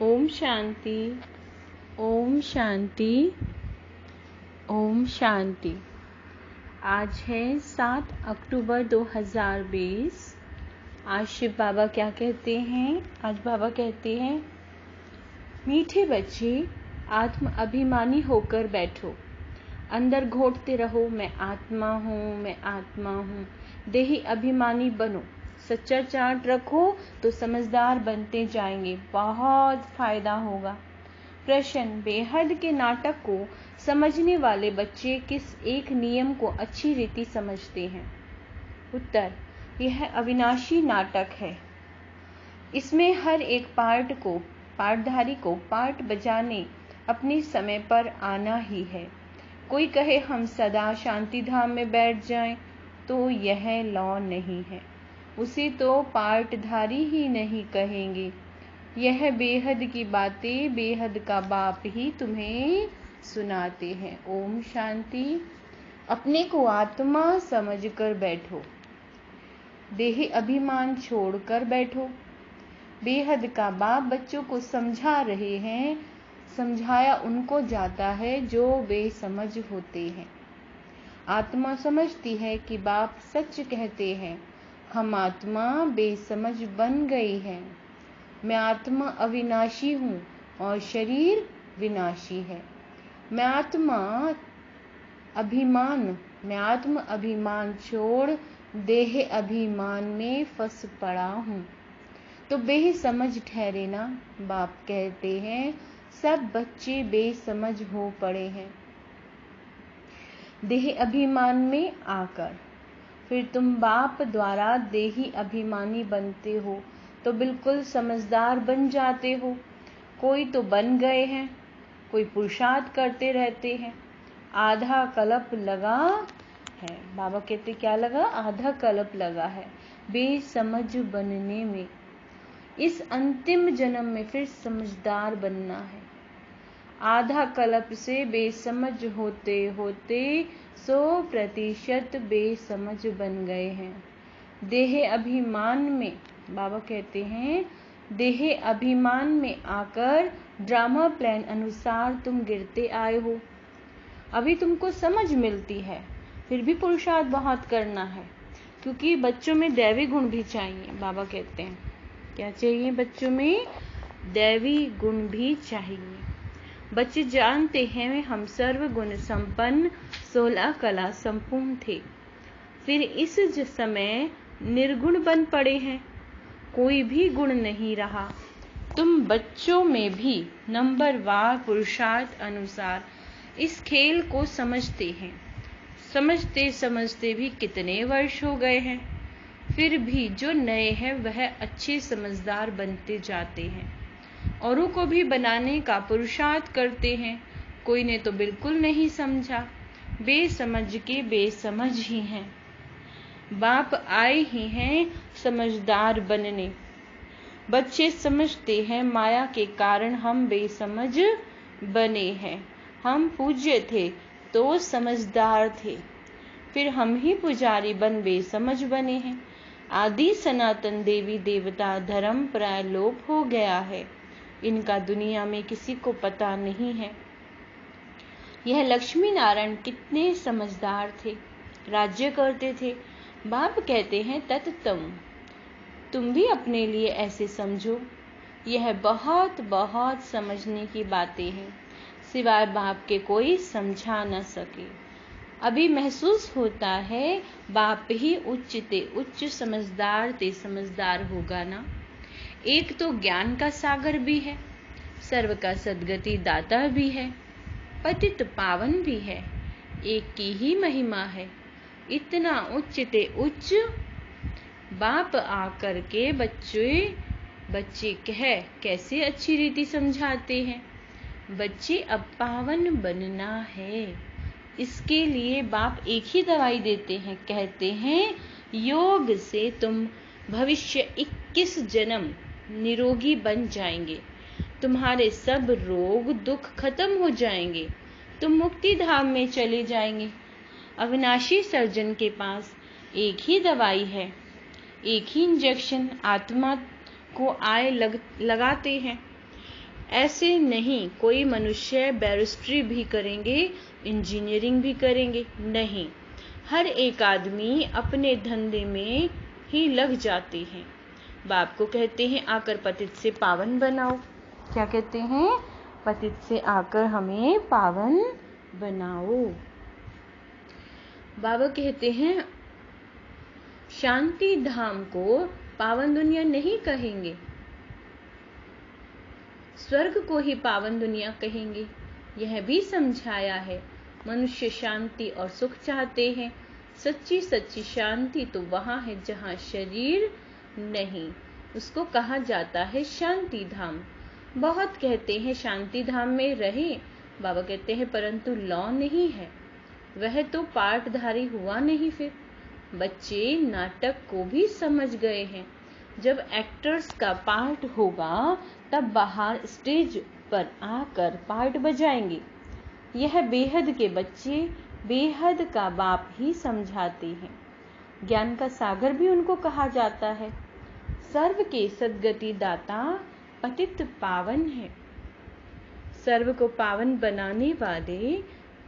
ओम शांति, ओम शांति, ओम शांति। आज है 7 अक्टूबर 2020। आज शिव बाबा क्या कहते हैं? आज बाबा कहते हैं, मीठे बच्चे आत्म अभिमानी होकर बैठो, अंदर घोटते रहो मैं आत्मा हूँ, मैं आत्मा हूँ। देही अभिमानी बनो, सच्चा चार्ट रखो तो समझदार बनते जाएंगे, बहुत फायदा होगा। प्रश्न, बेहद के नाटक को समझने वाले बच्चे किस एक नियम को अच्छी रीति समझते हैं? उत्तर, यह अविनाशी नाटक है। इसमें हर एक पार्टधारी को पार्ट बजाने अपने समय पर आना ही है। कोई कहे हम सदा शांति धाम में बैठ जाएं, तो यह लॉ नहीं है। उसे तो पार्टधारी ही नहीं कहेंगे। यह बेहद की बातें बेहद का बाप ही तुम्हें सुनाते हैं। ओम शांति। अपने को आत्मा समझकर बैठो, देह अभिमान छोड़कर बैठो। बेहद का बाप बच्चों को समझा रहे हैं। समझाया उनको जाता है जो बेसमझ होते हैं। आत्मा समझती है कि बाप सच कहते हैं। हम आत्मा बेसमझ बन गई है। मैं आत्मा अविनाशी हूँ और शरीर विनाशी है। मैं आत्म अभिमान छोड़ देह अभिमान में फंस पड़ा हूँ। तो बेसमझ ठहरे ना। बाप कहते हैं सब बच्चे बेसमझ हो पड़े हैं देह अभिमान में आकर। फिर तुम बाप द्वारा देही अभिमानी बनते हो तो बिल्कुल समझदार बन जाते हो। कोई तो बन गए हैं, कोई पुरुषार्थ करते रहते हैं। आधा कल्प लगा है। बाबा कहते क्या लगा? आधा कल्प लगा है बेसमझ बनने में। इस अंतिम जन्म में फिर समझदार बनना है। आधा कल्प से बेसमझ होते होते 100% बेसमझ बन गए हैं। देह अभिमान में, बाबा कहते हैं, देह अभिमान में आकर ड्रामा प्लान अनुसार तुम गिरते आए हो। अभी तुमको समझ मिलती है, फिर भी पुरुषार्थ बहुत करना है, क्योंकि बच्चों में दैवी गुण भी चाहिए। बाबा कहते हैं क्या चाहिए? बच्चों में दैवी गुण भी चाहिए। बच्चे जानते हैं हम सर्व गुण संपन्न 16 कला संपूर्ण थे, फिर इस समय निर्गुण बन पड़े हैं, कोई भी गुण नहीं रहा। तुम बच्चों में भी नंबरवार पुरुषार्थ अनुसार इस खेल को समझते हैं। समझते समझते भी कितने वर्ष हो गए हैं, फिर भी जो नए हैं वह अच्छे समझदार बनते जाते हैं। औरों को भी बनाने का पुरुषार्थ करते हैं। कोई ने तो बिल्कुल नहीं समझा, बेसमझ के बेसमझ ही हैं। बाप आए ही हैं समझदार बनने। बच्चे समझते हैं माया के कारण हम बेसमझ बने हैं। हम पूज्य थे तो समझदार थे, फिर हम ही पुजारी बन बेसमझ बने हैं। आदि सनातन देवी देवता धर्म प्राय लोप हो गया है। इनका दुनिया में किसी को पता नहीं है। यह लक्ष्मी नारायण कितने समझदार थे, राज्य करते थे। बाप कहते हैं तत्तम, तुम भी अपने लिए ऐसे समझो। यह बहुत बहुत समझने की बातें हैं, सिवाय बाप के कोई समझा न सके। अभी महसूस होता है बाप ही उच्च समझदार ते समझदार होगा ना। एक तो ज्ञान का सागर भी है, सर्व का सद्गति दाता भी है, पतित पावन भी है। एक की ही महिमा है, इतना उच्च ते उच्च। बाप आकर के बच्चे कैसे अच्छी रीति समझाते हैं। बच्चे अब पावन बनना है, इसके लिए बाप एक ही दवाई देते हैं। कहते हैं योग से तुम भविष्य 21 जन्म निरोगी बन जाएंगे। तुम्हारे सब रोग दुख खत्म हो जाएंगे। तुम मुक्ति धाम में चले जाएंगे। अविनाशी सर्जन के पास एक ही दवाई है, एक ही इंजेक्शन आत्मा को लगाते हैं। ऐसे नहीं कोई मनुष्य बैरिस्ट्री भी करेंगे, इंजीनियरिंग भी करेंगे, नहीं, हर एक आदमी अपने धंधे में ही लग जाते हैं। बाप को कहते हैं आकर पतित से पावन बनाओ। क्या कहते हैं? पतित से आकर हमें पावन बनाओ। बाबा कहते हैं शांति धाम को पावन दुनिया नहीं कहेंगे, स्वर्ग को ही पावन दुनिया कहेंगे। यह भी समझाया है। मनुष्य शांति और सुख चाहते हैं। सच्ची सच्ची शांति तो वहां है जहां शरीर नहीं, उसको कहा जाता है शांति धाम। बहुत कहते हैं शांति धाम में रहे, बाबा कहते हैं परंतु लौ नहीं है, वह तो पाठधारी हुआ नहीं। फिर बच्चे नाटक को भी समझ गए हैं। जब एक्टर्स का पार्ट होगा तब बाहर स्टेज पर आकर पार्ट बजाएंगे। यह बेहद के बच्चे बेहद का बाप ही समझाते हैं। ज्ञान का सागर भी उनको कहा जाता है। सर्व के सद्गति दाता पतित पावन है। सर्व को पावन बनाने वाले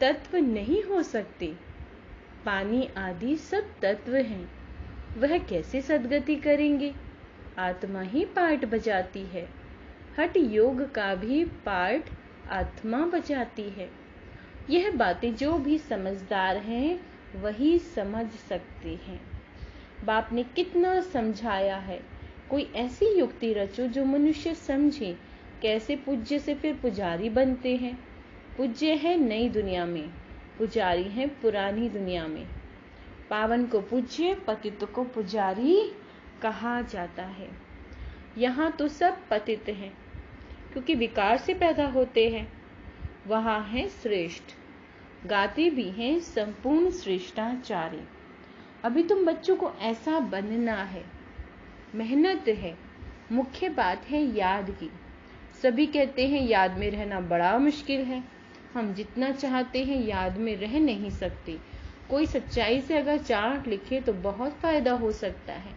तत्व नहीं हो सकते। पानी आदि सब तत्व हैं, वह कैसे सद्गति करेंगे? आत्मा ही पार्ट बजाती है। हठ योग का भी पार्ट आत्मा बजाती है। यह बातें जो भी समझदार हैं वही समझ सकते हैं। बाप ने कितना समझाया है। कोई ऐसी युक्ति रचो जो मनुष्य समझे। कैसे पूज्य से फिर पुजारी बनते हैं। पूज्य है नई दुनिया में, पुजारी है पुरानी दुनिया में। पावन को पूज्य, पतित को पुजारी कहा जाता है। यहाँ तो सब पतित हैं क्योंकि विकार से पैदा होते हैं। वहाँ है श्रेष्ठ, गाते भी हैं संपूर्ण श्रेष्ठाचार्य। अभी तुम बच्चों को ऐसा बनना है, मेहनत है। मुख्य बात है याद की। सभी कहते हैं याद में रहना बड़ा मुश्किल है। हम जितना चाहते हैं याद में रह नहीं सकते। कोई सच्चाई से अगर चार्ट लिखे तो बहुत फायदा हो सकता है।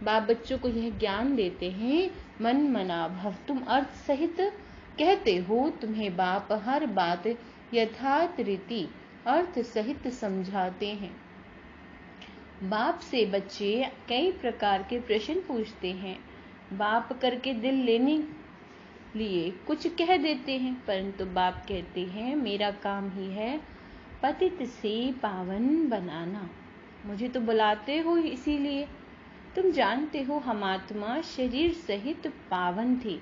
बाप बच्चों को यह ज्ञान देते हैं, मन मना भव। तुम अर्थ सहित कहते हो, तुम्हें बाप हर बात यथार्थ रीति अर्थ सहित समझाते हैं। बाप से बच्चे कई प्रकार के प्रश्न पूछते हैं। बाप करके दिल लेने लिए कुछ कह देते हैं, परंतु बाप कहते हैं मेरा काम ही है पतित से पावन बनाना। मुझे तो बुलाते हो इसीलिए। तुम जानते हो हम आत्मा शरीर सहित पावन थी,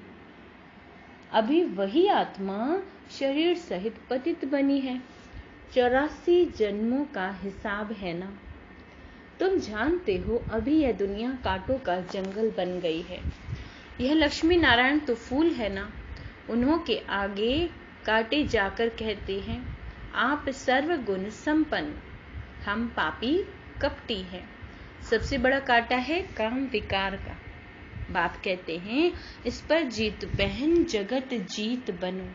अभी वही आत्मा शरीर सहित पतित बनी है। 84 जन्मों का हिसाब है ना। तुम जानते हो अभी यह दुनिया कांटों का जंगल बन गई है। यह लक्ष्मी नारायण तो फूल है ना। उन्हों के आगे कांटे जाकर कहते हैं आप सर्वगुण संपन्न, हम पापी कपटी हैं। सबसे बड़ा कांटा है काम विकार का। बाप कहते हैं इस पर जीत पहन जगत जीत बनो।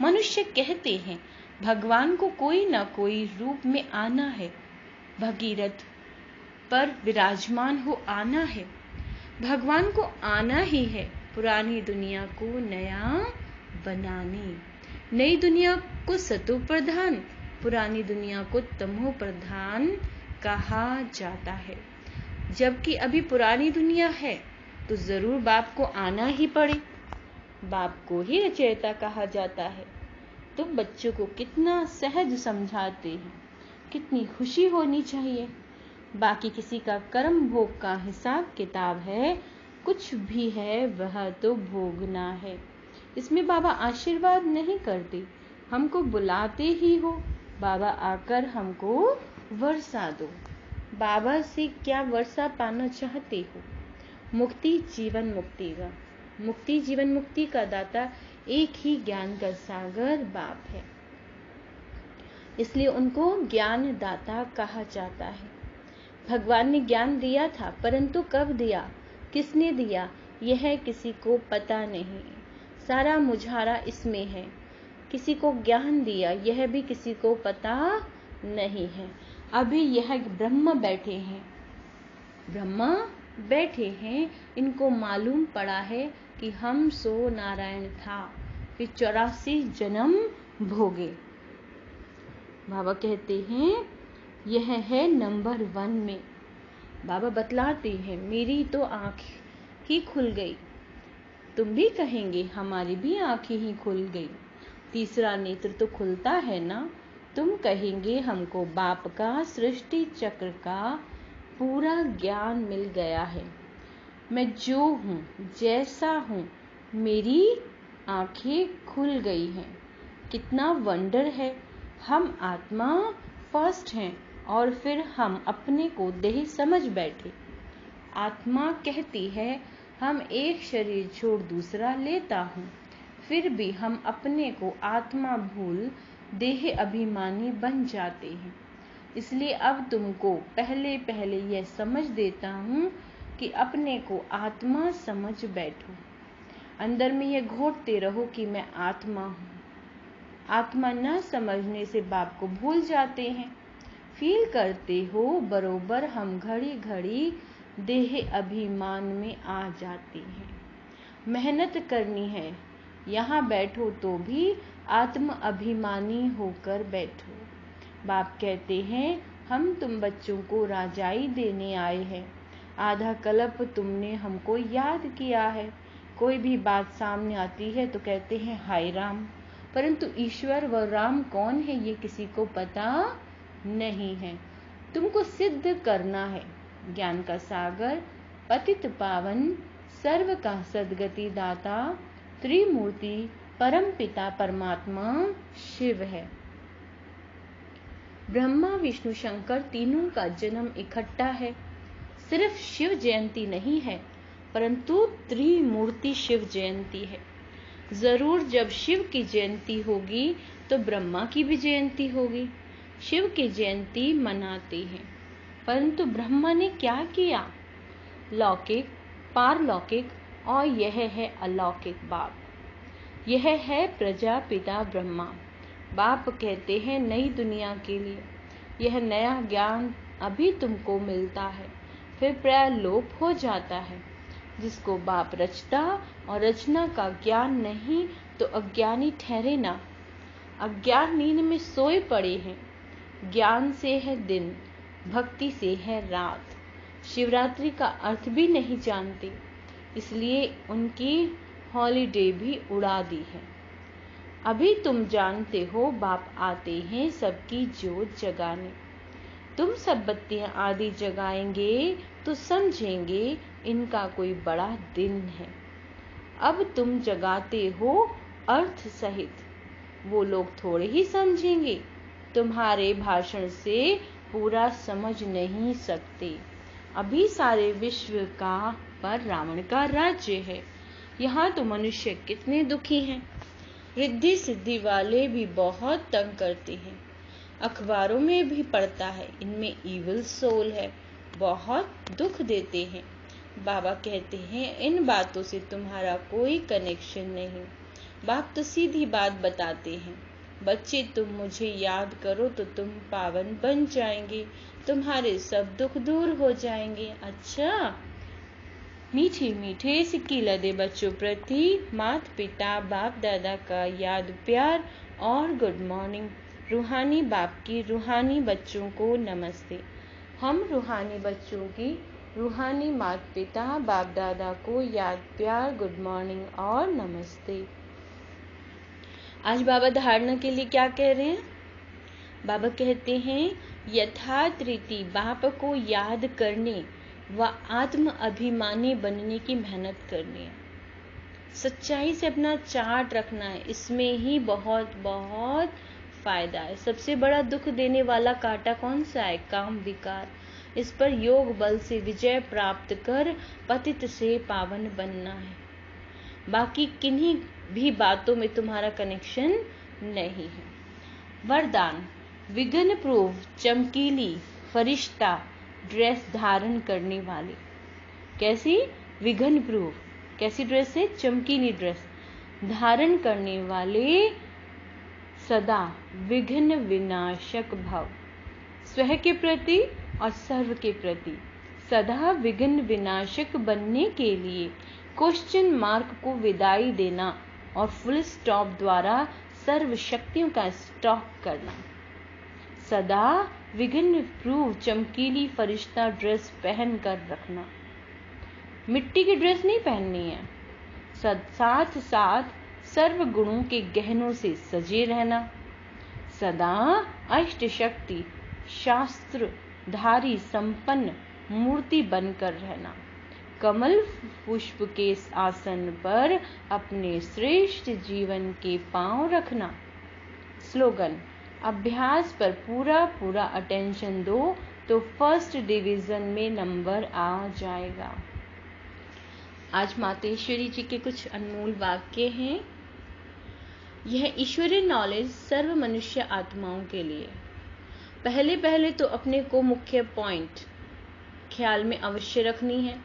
मनुष्य कहते हैं भगवान को कोई ना कोई रूप में आना है, भगीरथ पर विराजमान हो आना है। भगवान को आना ही है पुरानी दुनिया को नया बनाने। नई दुनिया को सतो प्रधान, पुरानी दुनिया को तमो प्रधान कहा जाता है। जबकि अभी पुरानी दुनिया है तो जरूर बाप को आना ही पड़े। बाप को ही रचयिता कहा जाता है। तुम बच्चों को कितना सहज समझाते हैं, कितनी खुशी होनी चाहिए। बाकी किसी का कर्म भोग का हिसाब किताब है, कुछ भी है वह तो भोगना है। इसमें बाबा आशीर्वाद नहीं करते, हमको बुलाते ही हो बाबा आकर हमको वर्षा दो। बाबा से क्या वर्षा पाना चाहते हो? मुक्ति जीवन मुक्ति का, मुक्ति जीवन मुक्ति का दाता एक ही ज्ञान का सागर बाप है, इसलिए उनको ज्ञान दाता कहा जाता है। भगवान ने ज्ञान दिया था, परंतु कब दिया, किसने दिया, यह किसी को पता नहीं। सारा मुझारा इसमें है। किसी को ज्ञान दिया यह भी किसी को पता नहीं है। अभी यह ब्रह्म बैठे हैं, ब्रह्मा बैठे हैं, इनको मालूम पड़ा है कि हम सो नारायण था, कि 84 जन्म भोगे। बाबा कहते हैं यह है नंबर 1 में। बाबा बतलाते हैं मेरी तो आँख ही खुल गई। तुम भी कहेंगे हमारी भी आँखें ही खुल गई। तीसरा नेत्र तो खुलता है ना। तुम कहेंगे हमको बाप का सृष्टि चक्र का पूरा ज्ञान मिल गया है। मैं जो हूँ जैसा हूँ मेरी आँखें खुल गई हैं। कितना वंडर है। हम आत्मा फर्स्ट हैं और फिर हम अपने को देह समझ बैठे। आत्मा कहती है हम एक शरीर छोड़ दूसरा लेता हूँ, फिर भी हम अपने को आत्मा भूल देह अभिमानी बन जाते हैं। इसलिए अब तुमको पहले पहले यह समझ देता हूँ कि अपने को आत्मा समझ बैठो। अंदर में यह घोटते रहो कि मैं आत्मा हूँ। आत्मा न समझने से बाप को भूल जाते हैं। फील करते हो बरोबर हम घड़ी घड़ी देह अभिमान में आ जाते हैं। मेहनत करनी है। यहाँ बैठो तो भी आत्म अभिमानी होकर बैठो। बाप कहते हैं हम तुम बच्चों को राजाई देने आए हैं। आधा कल्प तुमने हमको याद किया है। कोई भी बात सामने आती है तो कहते हैं हाय राम, परंतु ईश्वर व राम कौन है ये किसी को पता नहीं है। तुमको सिद्ध करना है। ज्ञान का सागर पतित पावन सर्व का सद्गति दाता त्रिमूर्ति परम पिता परमात्मा शिव है। ब्रह्मा विष्णु शंकर तीनों का जन्म इकट्ठा है। सिर्फ शिव जयंती नहीं है परंतु त्रिमूर्ति शिव जयंती है। जरूर जब शिव की जयंती होगी तो ब्रह्मा की भी जयंती होगी। शिव की जयंती मनाते हैं परंतु ब्रह्मा ने क्या किया? लौकिक, पारलौकिक और यह है अलौकिक बाप। यह है प्रजापिता ब्रह्मा। बाप कहते हैं नई दुनिया के लिए यह नया ज्ञान अभी तुमको मिलता है, फिर प्राय लोप हो जाता है। जिसको बाप रचता और रचना का ज्ञान नहीं तो अज्ञानी ठहरे ना। अज्ञान नींद में सोए पड़े हैं। ज्ञान से है दिन, भक्ति से है रात। शिवरात्रि का अर्थ भी नहीं जानते, इसलिए उनकी हॉलीडे भी उड़ा दी है। अभी तुम जानते हो बाप आते हैं सबकी जोत जगाने। तुम सब बत्तियां आदि जगाएंगे तो समझेंगे इनका कोई बड़ा दिन है। अब तुम जगाते हो अर्थ सहित, वो लोग थोड़े ही समझेंगे। तुम्हारे भाषण से पूरा समझ नहीं सकते। अभी सारे विश्व का पर रावण का राज्य है। यहाँ तो मनुष्य कितने दुखी हैं। रिद्धि सिद्धि वाले भी बहुत तंग करते हैं। अखबारों में भी पढ़ता है इनमें इविल सोल है, बहुत दुख देते हैं। बाबा कहते हैं इन बातों से तुम्हारा कोई कनेक्शन नहीं। बाप तो सीधी बात बताते हैं, बच्चे तुम मुझे याद करो तो तुम पावन बन जाएंगे, तुम्हारे सब दुख दूर हो जाएंगे। अच्छा, मीठे मीठे सिक्की लदे बच्चों प्रति माता पिता बाप दादा का याद प्यार और गुड मॉर्निंग। रूहानी बाप की रूहानी बच्चों को नमस्ते। हम रूहानी बच्चों की रूहानी माता पिता बाप दादा को याद प्यार गुड मॉर्निंग और नमस्ते। आज बाबा धारणा के लिए क्या कह रहे हैं? बाबा कहते हैं यथार्थ रीति बाप को याद करने व आत्म अभिमानी बनने की मेहनत करनी है। सच्चाई से अपना चार्ट रखना है, इसमें ही बहुत बहुत फायदा है। सबसे बड़ा दुख देने वाला कांटा कौन सा है? काम विकार। इस पर योग बल से विजय प्राप्त कर पतित से पावन बनना है। बाकी किन्हीं भी बातों में तुम्हारा कनेक्शन नहीं है। वरदान विघ्न प्रूव चमकीली फरिश्ता ड्रेस धारण करने वाले। कैसी? विघ्न प्रूव। कैसी ड्रेस है? चमकीली ड्रेस धारण करने वाले सदा विघ्न विनाशक भव। स्वयं के प्रति और सर्व के प्रति सदा विघ्न विनाशक बनने के लिए क्वेश्चन मार्क को विदाई देना और फुल स्टॉप द्वारा सर्व शक्तियों का स्टॉक करना। सदा विघ्न प्रूव चमकीली फरिश्ता ड्रेस पहन कर रखना। मिट्टी की ड्रेस नहीं पहननी है। साथ साथ सर्व गुणों के गहनों से सजे रहना। सदा अष्ट शक्ति शास्त्र धारी संपन्न मूर्ति बनकर रहना। कमल पुष्प के आसन पर अपने श्रेष्ठ जीवन के पांव रखना। स्लोगन: अभ्यास पर पूरा अटेंशन दो तो फर्स्ट डिवीजन में नंबर आ जाएगा। आज मातेश्वरी जी के कुछ अनमोल वाक्य हैं। यह ईश्वरीय नॉलेज सर्व मनुष्य आत्माओं के लिए। पहले तो अपने को मुख्य पॉइंट ख्याल में अवश्य रखनी है।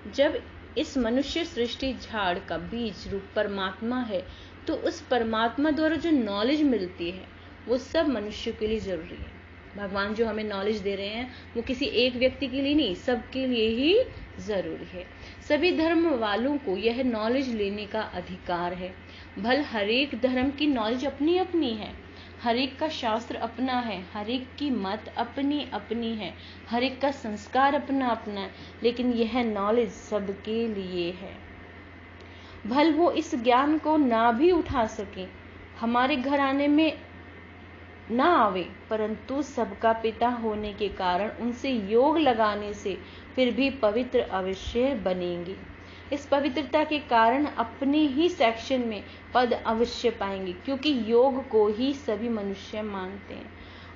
जब इस मनुष्य सृष्टि झाड़ का बीज रूप परमात्मा है, तो उस परमात्मा द्वारा जो नॉलेज मिलती है वो सब मनुष्य के लिए जरूरी है। भगवान जो हमें नॉलेज दे रहे हैं वो किसी एक व्यक्ति के लिए नहीं, सबके लिए ही जरूरी है। सभी धर्म वालों को यह नॉलेज लेने का अधिकार है। भल हर एक धर्म की नॉलेज अपनी अपनी है, हर एक का शास्त्र अपना है, हर एक की मत अपनी अपनी है, हर एक का संस्कार अपना अपना है, लेकिन यह नॉलेज सबके लिए है। भल वो इस ज्ञान को ना भी उठा सके, हमारे घर आने में ना आवे, परंतु सबका पिता होने के कारण उनसे योग लगाने से फिर भी पवित्र अवश्य बनेंगे। इस पवित्रता के कारण अपने ही सेक्शन में पद अवश्य पाएंगे, क्योंकि योग को ही सभी मनुष्य मानते हैं।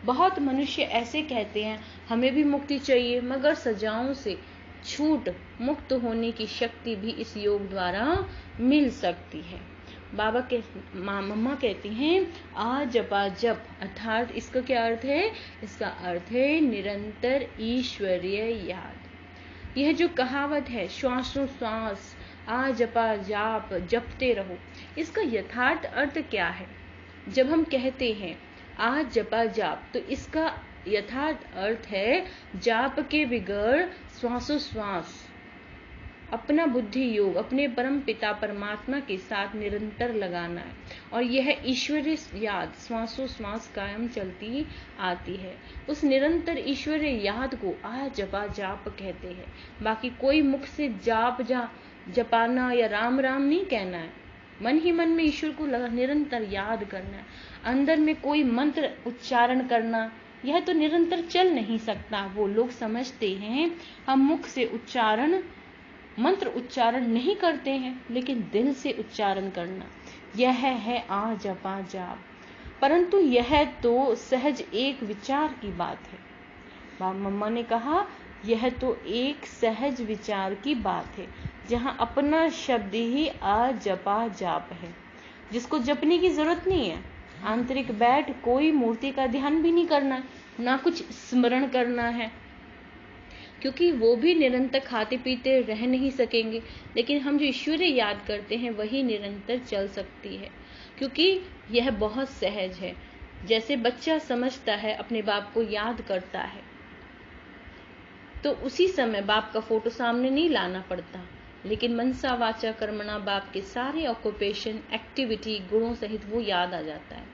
बहुत मनुष्य ऐसे कहते हैं हमें भी मुक्ति चाहिए, मगर सजाओं से छूट मुक्त होने की शक्ति भी इस योग द्वारा मिल सकती है। मम्मा कहती हैं आ जपा जप, अर्थात इसका क्या अर्थ है? इसका अर्थ है निरंतर ईश्वरीय याद। यह जो कहावत है श्वासोश्वास आ जपा जाप जपते रहो, इसका यथार्थ अर्थ क्या है? जब हम कहते हैं आ जपा जाप, तो इसका यथार्थ अर्थ है जाप के बिगड़ श्वासोश्वास अपना बुद्धि योग अपने परम पिता परमात्मा के साथ निरंतर लगाना है, और यह ईश्वरीय याद श्वासोश्वास कायम चलती आती है। उस निरंतर ईश्वरीय याद को आ जपा जाप कहते हैं। बाकी कोई मुख से जाप जपाना या राम राम नहीं कहना है, मन ही मन में ईश्वर को निरंतर याद करना है। अंदर में कोई मंत्र उच्चारण करना, यह तो निरंतर चल नहीं सकता। वो लोग समझते हैं हम मुख से मंत्र उच्चारण नहीं करते हैं, लेकिन दिल से उच्चारण करना, यह है आ जपा जाप। परंतु यह तो सहज एक विचार की बात है। मम्मा ने कहा यह तो एक सहज विचार की बात है, जहां अपना शब्द ही आ जपा जाप है, जिसको जपने की जरूरत नहीं है। आंतरिक बैठ कोई मूर्ति का ध्यान भी नहीं करना है, ना कुछ स्मरण करना है, क्योंकि वो भी निरंतर खाते पीते रह नहीं सकेंगे। लेकिन हम जो ईश्वरीय याद करते हैं वही निरंतर चल सकती है, क्योंकि यह बहुत सहज है। जैसे बच्चा समझता है, अपने बाप को याद करता है, तो उसी समय बाप का फोटो सामने नहीं लाना पड़ता, लेकिन मनसा वाचा कर्मणा बाप के सारे ऑक्यूपेशन एक्टिविटी गुणों सहित वो याद आ जाता है।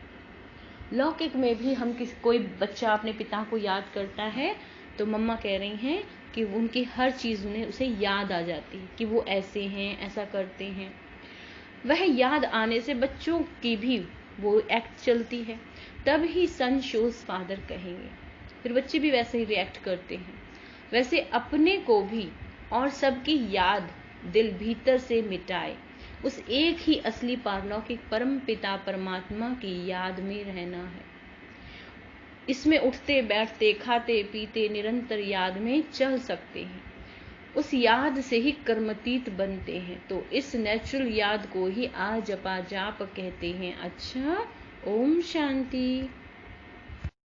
लौकिक में भी हम कोई बच्चा अपने पिता को याद करता है, तो मम्मा कह रही हैं कि उनकी हर चीज उसे याद आ जाती है कि वो ऐसे हैं, ऐसा करते हैं। वह याद आने से बच्चों की भी वो एक्ट चलती है, तब ही सन शोज फादर कहेंगे, फिर बच्चे भी वैसे ही रिएक्ट करते हैं। वैसे अपने को भी और सबकी याद दिल भीतर से मिटाए, उस एक ही असली पारलौकिक परम पिता परमात्मा की याद में रहना है। इसमें उठते बैठते खाते पीते निरंतर याद में चल सकते हैं। उस याद से ही कर्मतीत बनते हैं, तो इस नेचुरल याद को ही आ जपा जाप कहते हैं। अच्छा, ओम शांति।